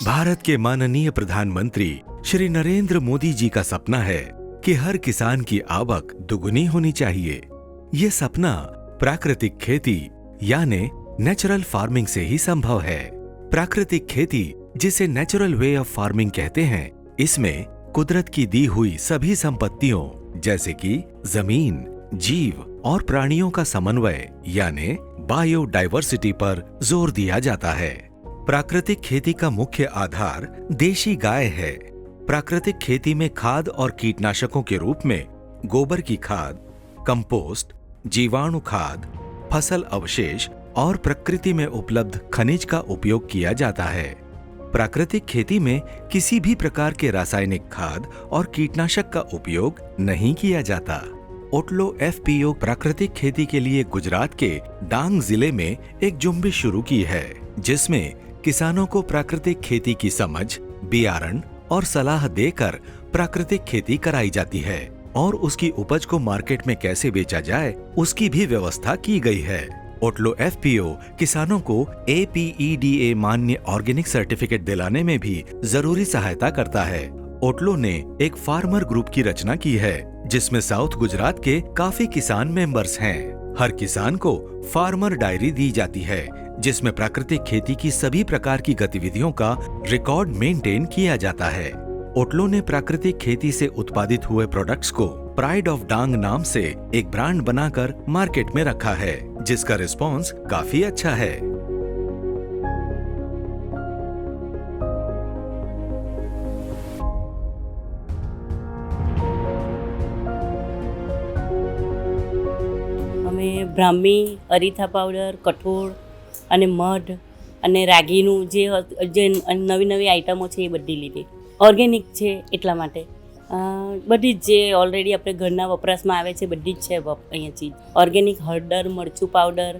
भारत के माननीय प्रधानमंत्री श्री नरेंद्र मोदी जी का सपना है कि हर किसान की आवक दुगुनी होनी चाहिए। ये सपना प्राकृतिक खेती यानी नेचुरल फार्मिंग से ही संभव है। प्राकृतिक खेती, जिसे नेचुरल वे ऑफ फार्मिंग कहते हैं, इसमें कुदरत की दी हुई सभी संपत्तियों जैसे कि जमीन, जीव और प्राणियों का समन्वय यानी बायोडायवर्सिटी पर जोर दिया जाता है। प्राकृतिक खेती का मुख्य आधार देशी गाय है। प्राकृतिक खेती में खाद और कीटनाशकों के रूप में गोबर की खाद, कंपोस्ट, जीवाणु खाद, फसल अवशेष और प्रकृति में उपलब्ध खनिज का उपयोग किया जाता है। प्राकृतिक खेती में किसी भी प्रकार के रासायनिक खाद और कीटनाशक का उपयोग नहीं किया जाता। ओटलो एफपीओ प्राकृतिक खेती के लिए गुजरात के डांग जिले में एक जुम्बिश शुरू की है, जिसमें किसानों को प्राकृतिक खेती की समझ, बियारण और सलाह देकर प्राकृतिक खेती कराई जाती है और उसकी उपज को मार्केट में कैसे बेचा जाए उसकी भी व्यवस्था की गई है। ओटलो एफपीओ किसानों को APEDA मान्य ऑर्गेनिक सर्टिफिकेट दिलाने में भी जरूरी सहायता करता है। ओटलो ने एक फार्मर ग्रुप की रचना की है, जिसमें साउथ गुजरात के काफी किसान मेंबर्स हैं। हर किसान को फार्मर डायरी दी जाती है, जिसमें प्राकृतिक खेती की सभी प्रकार की गतिविधियों का रिकॉर्ड मेंटेन किया जाता है। ओटलो ने प्राकृतिक खेती से उत्पादित हुए प्रोडक्ट्स को प्राइड ऑफ डांग नाम से एक ब्रांड बनाकर मार्केट में रखा है, जिसका रिस्पॉन्स काफी अच्छा है। અમે બ્રાહ્મી, અરીથા પાવડર, કઠોળ અને મધ અને રાગીનું જે નવી નવી આઇટમો છે એ બધી લીધી. ઓર્ગેનિક છે એટલા માટે બધી જ જે ઓલરેડી આપણે ઘરના વપરાશમાં આવે છે બધી જ છે અહીંયા ચીજ. ઓર્ગેનિક હળદર, મરચું પાવડર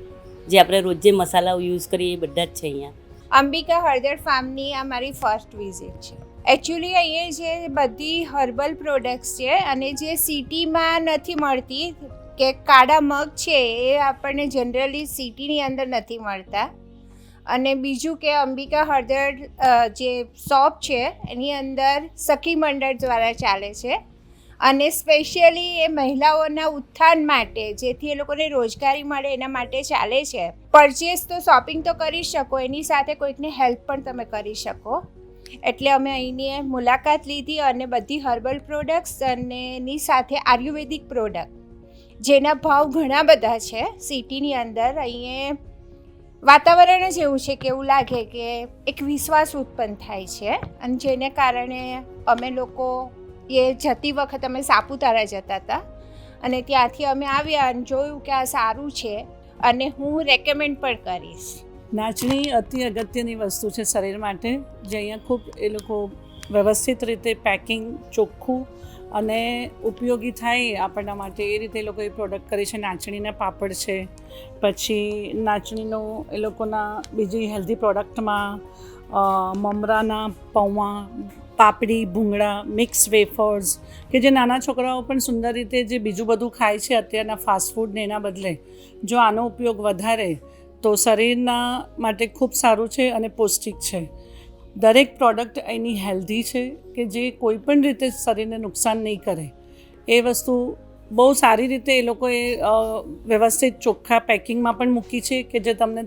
જે આપણે રોજે મસાલા યુઝ કરીએ એ બધા જ છે અહીંયા. અંબિકા હળદર ફાર્મની આ મારી ફર્સ્ટ વિઝિટ છે. એકચ્યુઅલી અહીંયા જે બધી હર્બલ પ્રોડક્ટ્સ છે અને જે સિટીમાં નથી મળતી કે કાળા મગ છે એ આપણને જનરલી સિટીની અંદર નથી મળતા. અને બીજું કે અંબિકા હળદર જે શોપ છે એની અંદર સખી મંડળ દ્વારા ચાલે છે અને સ્પેશિયલી એ મહિલાઓના ઉત્થાન માટે, જેથી એ લોકોને રોજગારી મળે એના માટે ચાલે છે. પરચેસ તો શોપિંગ તો કરી શકો, એની સાથે કોઈકને હેલ્પ પણ તમે કરી શકો. એટલે અમે અહીંની મુલાકાત લીધી અને બધી હર્બલ પ્રોડક્ટ્સ અને એની સાથે આયુર્વેદિક પ્રોડક્ટ જેના ભાવ ઘણા બધા છે સિટીની અંદર. અહીંયા વાતાવરણ જ એવું છે કે એવું લાગે કે એક વિશ્વાસ ઉત્પન્ન થાય છે અને જેને કારણે અમે લોકો એ જતી વખત અમે સાપુતારા જતા હતા અને ત્યાંથી અમે આવ્યા અને જોયું કે આ સારું છે અને હું રેકમેન્ડ પણ કરીશ. નાચણી અતિ અગત્યની વસ્તુ છે શરીર માટે, જે અહીંયા ખૂબ એ લોકો વ્યવસ્થિત રીતે પેકિંગ ચોખ્ખું અને ઉપયોગી થાય આપણા માટે એ રીતે એ લોકોએ પ્રોડક્ટ કરી છે. નાચણીના પાપડ છે, પછી નાચણીનો એ લોકોના બીજી હેલ્ધી પ્રોડક્ટમાં મમરાના પૌવા, પાપડી, ભૂંગળા, મિક્સ વેફર્સ કે જે નાના છોકરાઓ પણ સુંદર રીતે જે બીજું બધું ખાય છે અત્યારના ફાસ્ટફૂડને એના બદલે જો આનો ઉપયોગ વધારે તો શરીરના માટે ખૂબ સારું છે અને પૌષ્ટિક છે. દરેક પ્રોડક્ટ એની હેલ્ધી છે કે જે કોઈ પણ રીતે શરીરને નુકસાન નહીં કરે. એ વસ્તુ બહુ સારી રીતે એ લોકોએ વ્યવસ્થિત ચોખ્ખા પેકિંગમાં પણ મૂકી છે કે જે તમને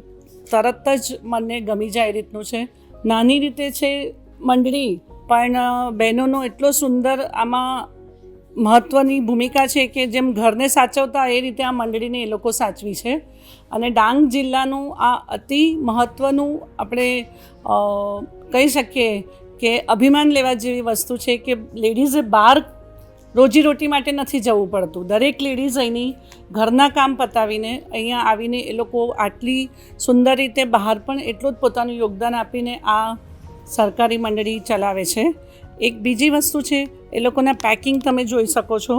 તરત જ મને ગમી જાય એ રીતનું છે. નાની રીતે છે મંડળી, પણ બહેનોનો એટલો સુંદર આમાં મહત્ત્વની ભૂમિકા છે કે જેમ ઘરને સાચવતા એ રીતે આ મંડળીને એ લોકો સાચવી છે. અને ડાંગ જિલ્લાનું આ અતિ મહત્ત્વનું આપણે કહી શકીએ કે અભિમાન લેવા જેવી વસ્તુ છે કે લેડીઝે બહાર રોજીરોટી માટે નથી જવું પડતું. દરેક લેડીઝ અહીંની ઘરના કામ પતાવીને અહીંયા આવીને એ લોકો આટલી સુંદર રીતે બહાર પણ એટલું જ પોતાનું યોગદાન આપીને આ સરકારી મંડળી ચલાવે છે. એક બીજી વસ્તુ છે એ લોકોના પેકિંગ તમે જોઈ શકો છો.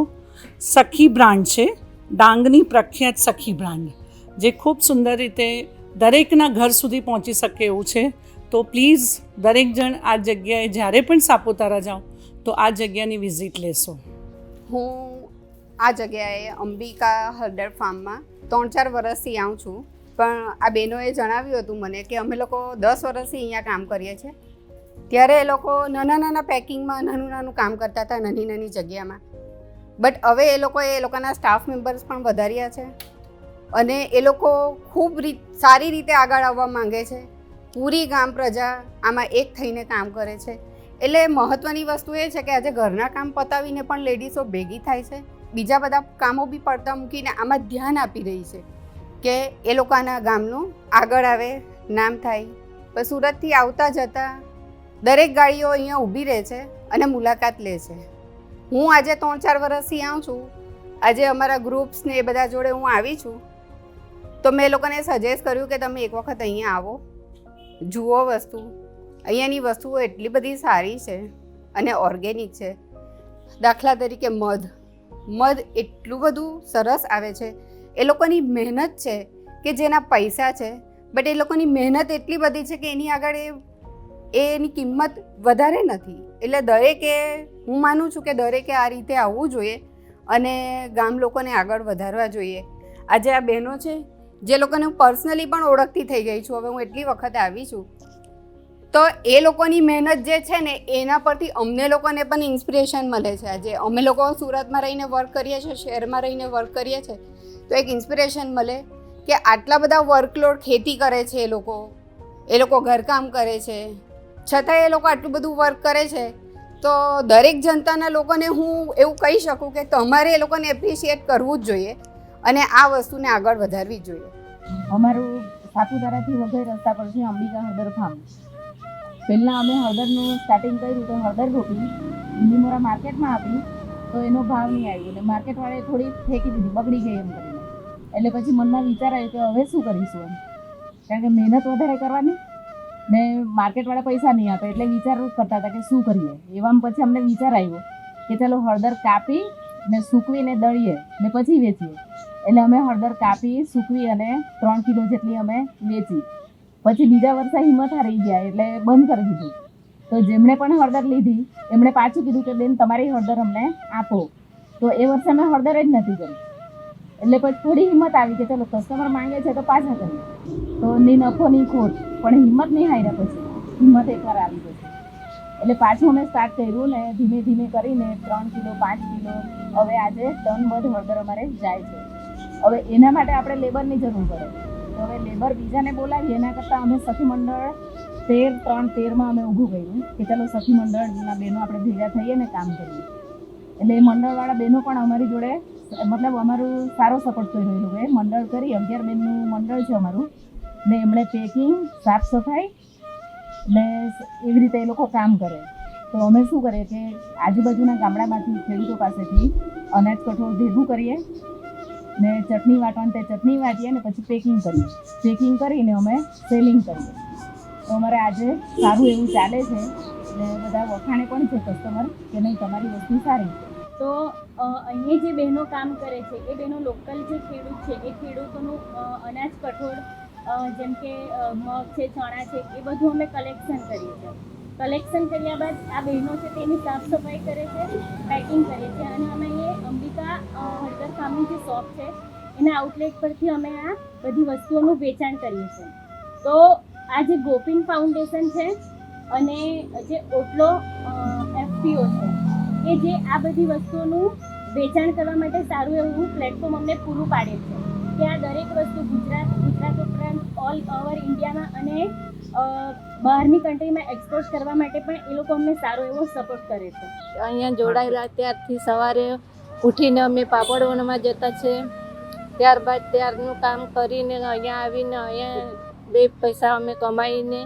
સખી બ્રાન્ડ છે, ડાંગની પ્રખ્યાત સખી બ્રાન્ડ, જે ખૂબ સુંદર રીતે દરેકના ઘર સુધી પહોંચી શકે એવું છે. તો પ્લીઝ દરેક જણ આ જગ્યાએ જ્યારે પણ સાપુતારા જાઓ તો આ જગ્યાની વિઝિટ લેશો. હું આ જગ્યાએ અંબિકા હળદર ફાર્મમાં 3-4 વર્ષથી આવું છું, પણ આ બહેનોએ જણાવ્યું હતું મને કે અમે લોકો 10 વર્ષથી અહીંયા કામ કરીએ છીએ ત્યારે એ લોકો નાના નાના પેકિંગમાં નાનું નાનું કામ કરતા હતા નાની નાની જગ્યામાં. બટ હવે એ લોકોના સ્ટાફ મેમ્બર્સ પણ વધાર્યા છે અને એ લોકો ખૂબ સારી રીતે આગળ આવવા માંગે છે. પૂરી ગામ પ્રજા આમાં એક થઈને કામ કરે છે. એટલે મહત્ત્વની વસ્તુ એ છે કે આજે ઘરના કામ પતાવીને પણ લેડીઝો ભેગી થાય છે, બીજા બધા કામો બી પડતા મૂકીને આમાં ધ્યાન આપી રહી છે કે એ લોકોના ગામનું આગળ આવે, નામ થાય. પણ સુરતથી આવતા જતાં દરેક ગાડીઓ અહીંયા ઊભી રહે છે અને મુલાકાત લે છે. હું આજે 3-4 વર્ષથી આવું છું. આજે અમારા ગ્રુપ્સ ને એ બધા જોડે હું આવી છું, તો મેં એ લોકોને સજેસ્ટ કર્યું કે તમે એક વખત અહીંયા આવો, જુઓ વસ્તુ. અહીંયાની વસ્તુઓ એટલી બધી સારી છે અને ઓર્ગેનિક છે. દાખલા તરીકે મધ એટલું બધું સરસ આવે છે. એ લોકોની મહેનત છે કે જેના પૈસા છે, બટ એ લોકોની મહેનત એટલી બધી છે કે એની આગળ એની કિંમત વધારે નથી. એટલે દરેકે, હું માનું છું કે દરેકે આ રીતે આવવું જોઈએ અને ગામ લોકોને આગળ વધારવા જોઈએ. આજે આ બહેનો છે જે લોકોને હું પર્સનલી પણ ઓળખતી થઈ ગઈ છું, હવે હું એટલી વખત આવી છું, તો એ લોકોની મહેનત જે છે ને એના પરથી અમને લોકોને પણ ઇન્સ્પિરેશન મળે છે. આજે અમે લોકો સુરતમાં રહીને વર્ક કરીએ છીએ, શહેરમાં રહીને વર્ક કરીએ છીએ, તો એક ઇન્સ્પિરેશન મળે કે આટલા બધા વર્કલોડ ખેતી કરે છે એ લોકો ઘરકામ કરે છે, છતાંય એ લોકો આટલું બધું વર્ક કરે છે. તો દરેક જનતાના લોકોને હું એવું કહી શકું કે તમારે એ લોકોને એપ્રિશિએટ કરવું જ જોઈએ અને આ વસ્તુને આગળ વધારવી જ જોઈએ. અમારું સાપુતારાથી વઘઈ રસ્તા પર છે અંબિકા હળદર ફાર્મ. પહેલાં અમે હળદરનું સ્ટાર્ટિંગ કર્યું તો હળદર રોપી, લીલીમોરા માર્કેટમાં આપી તો એનો ભાવ નહીં આવ્યો એટલે માર્કેટવાળાએ થોડી ફેંકી દીધી, બગડી ગઈ એમ કરીને. એટલે પછી મનમાં વિચાર આવ્યો કે હવે શું કરીશું એમ, કારણ કે મહેનત વધારે કરવાની ને માર્કેટવાળા પૈસા નહીં આપે, એટલે વિચાર કરતા હતા કે શું કરીએ. એવામાં પછી અમને વિચાર આવ્યો કે ચાલો હળદર કાપી ને સૂકવીને દળીએ ને પછી વેચીએ. એટલે અમે હળદર કાપી, સૂકવી અને 3 કિલો જેટલી અમે વેચી. પછી બીજા વર્ષે હિંમત હારી ગયા એટલે બંધ કરી દીધું. તો જેમણે પણ હળદર લીધી એમણે પાછું કીધું કે બેન તમારી હળદર અમને આપો. તો એ વર્ષે અમે હળદર જ નથી કરી. એટલે પછી થોડી હિંમત આવી કે ચલો કસ્ટમર માંગે છે તો પાછા કરીએ. તો નહીં નફો નહીં ખોટ, પણ હિંમત નહીં હાર્યા. પછી હિંમત એકવાર આવી ગઈ એટલે પાછું અમે સ્ટાર્ટ કર્યું ને ધીમે ધીમે કરીને 3 કિલો 5 કિલો હવે આજે ટન બધું હળદર અમારે જાય છે. હવે એના માટે આપણે લેબરની જરૂર પડે. તો હવે લેબર બીજાને બોલાવીએ એના કરતાં અમે સખી મંડળ 13 અમે ઊભું કર્યું કે ચાલો સખી મંડળના બહેનો આપણે ભેગા થઈએ ને કામ કરીએ. એટલે એ મંડળવાળા બહેનો પણ અમારી જોડે મતલબ અમારું સારો સપોર્ટ કર્યો. એ લોકોએ મંડળ કરી 11 બહેનનું મંડળ છે અમારું ને એમણે પેકિંગ, સાફ સફાઈ ને એવી રીતે એ લોકો કામ કરે. તો અમે શું કરીએ કે આજુબાજુના ગામડામાંથી ખેડૂતો પાસેથી અનાજ કઠોળ ભેગું કરીએ ને ચટણી વાટવાની તે ચટણી વાટીએ ને પછી પેકિંગ કરીને અમે સેલિંગ કરીએ. તો અમારે આજે સારું એવું ચાલે છે ને બધા વખાણે પણ છે કસ્ટમર કે નહીં તમારી વસ્તુ સારી છે. તો અહીંયા જે બહેનો કામ કરે છે એ બહેનો લોકલ જે ખેડૂત છે એ ખેડૂતોનું અનાજ કઠોળ જેમ કે મગ છે, ચણા છે, એ બધું અમે કલેક્શન કરીએ છીએ. કલેક્શન કર્યા બાદ આ બહેનો છે તેની સાફ સફાઈ કરે છે, પેકિંગ કરે છે અને અમે એ અંબિકા હળદર ફાર્મની જે શોપ છે એના આઉટલેટ પરથી અમે આ બધી વસ્તુઓનું વેચાણ કરીએ છીએ. તો આ જે ગોપિન ફાઉન્ડેશન છે અને જે ઓટલો FPO છે કે જે આ બધી વસ્તુઓનું વેચાણ કરવા માટે સારું એવું પ્લેટફોર્મ અમને પૂરું પાડે છે કે આ દરેક વસ્તુ ગુજરાત ઉપરાંત ઓલ ઓવર ઇન્ડિયામાં અને બહારની કન્ટ્રીમાં એક્સપોર્ટ કરવા માટે પણ એ લોકો અમને સારો એવો સપોર્ટ કરે છે. અહીંયા જોડાયેલા ત્યારથી સવારે ઉઠીને અમે પાપડ વણવા જતા છે, ત્યારબાદ ત્યારનું કામ કરીને અહીંયા આવીને અહીંયા 2 પૈસા અમે કમાઈને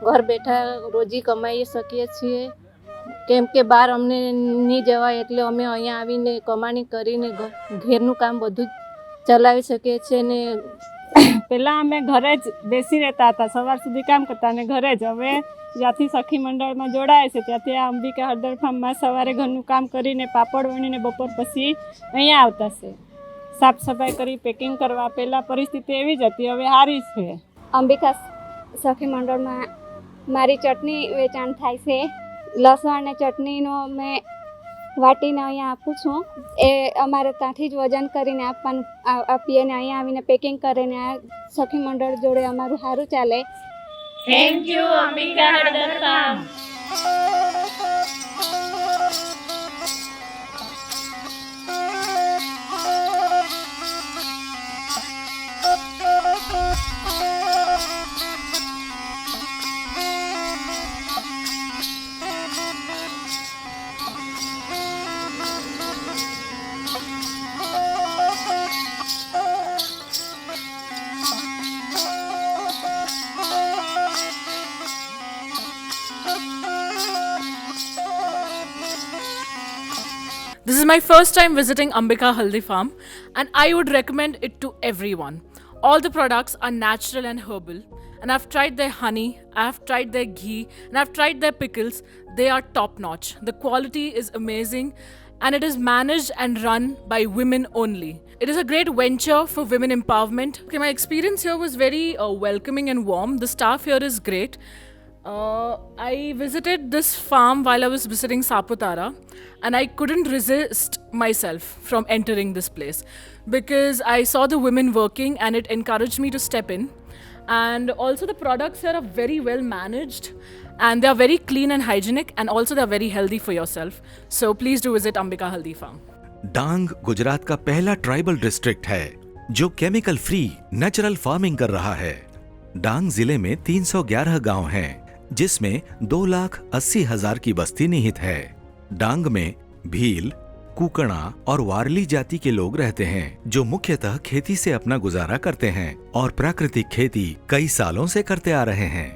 ઘર બેઠા રોજી કમાઈ શકીએ છીએ. કેમ કે બહાર અમને નહીં જવાય એટલે અમે અહીંયા આવીને કમાણી કરીને ઘેરનું કામ બધું જ ચલાવી શકીએ છીએ. ને પહેલાં અમે ઘરે જ બેસી રહેતા હતા, સવાર સુધી કામ કરતા અને ઘરે જ. હવે જ્યાંથી સખી મંડળમાં જોડાય છે ત્યાંથી આ અંબિકા હળદર ફાર્મમાં સવારે ઘરનું કામ કરીને પાપડ વણીને બપોર પછી અહીંયા આવતા છે. સાફ સફાઈ કરી પેકિંગ કરવા. પહેલાં પરિસ્થિતિ એવી જ હતી, હવે સારી છે. અંબિકા સખી મંડળમાં મારી ચટણી વેચાણ થાય છે. લસણ અને ચટણીનો મેં વાટીને અહીંયા આપું છું. એ અમારે ત્યાંથી જ વજન કરીને આપીએ ને અહીંયા આવીને પેકિંગ કરીને આ સખી મંડળ જોડે અમારું સારું ચાલે. થેન્ક યુ અંબિકા હળદર farm. This is my first time visiting Ambika Haldi Farm, and I would recommend it to everyone. All the products are natural and herbal, and I've tried their honey, I've tried their ghee, and I've tried their pickles. They are top notch. The quality is amazing, and it is managed and run by women only. It is a great venture for women empowerment. Okay, my experience here was very welcoming and warm. The staff here is great. I visited this farm while I was visiting Saputara, and I couldn't resist myself from entering this place because I saw the women working and it encouraged me to step in. And also the products here are very well managed and they are very clean and hygienic, and also they are very healthy for yourself. So please do visit Ambika Haldi Farm. डांग गुजरात का पहला tribal district है जो chemical free natural farming कर रहा है। डांग जिले में 311 गांव हैं, जिसमें 2,80,000 की बस्ती निहित है। डांग में भील, कुकड़ा और वारली जाति के लोग रहते हैं, जो मुख्यतः खेती से अपना गुजारा करते हैं और प्राकृतिक खेती कई सालों से करते आ रहे हैं।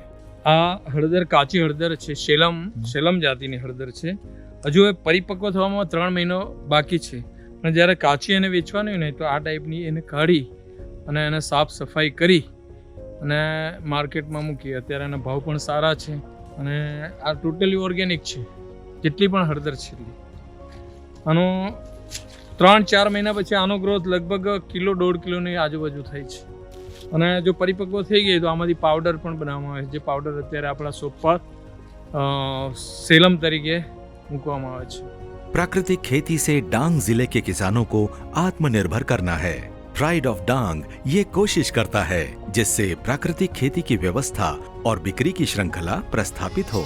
આ હળદર કાચી હળદર છે, શેલમ જાતિની હળદર છે। હજુ એ પરિપક્વ થવામાં 3 મહિનો બાકી છે, અને જ્યારે કાચી એને વેચવાની હોય ને તો આ ટાઈપની એને કાઢી અને એને સાફ સફાઈ કરી અને માર્કેટમાં મૂકી। અત્યારે એના ભાવ પણ સારા છે અને આ ટોટલી ઓર્ગેનિક છે, જેટલી પણ હળદર છે એટલી। આનો 3-4 મહિના પછી આનો ગ્રોથ લગભગ 1-1.5 કિલોની આજુબાજુ થાય છે, અને જો પરિપક્વ થઈ ગઈ તો આમાંથી પાવડર પણ બનાવવામાં આવે છે, જે પાવડર અત્યારે આપણા શોપ પર સેલમ તરીકે મૂકવામાં આવે છે। प्राकृतिक खेती से डांग जिले के किसानों को आत्मनिर्भर करना है। प्राइड ऑफ डांग ये कोशिश करता है जिससे प्राकृतिक खेती की व्यवस्था और बिक्री की श्रृंखला प्रस्थापित हो।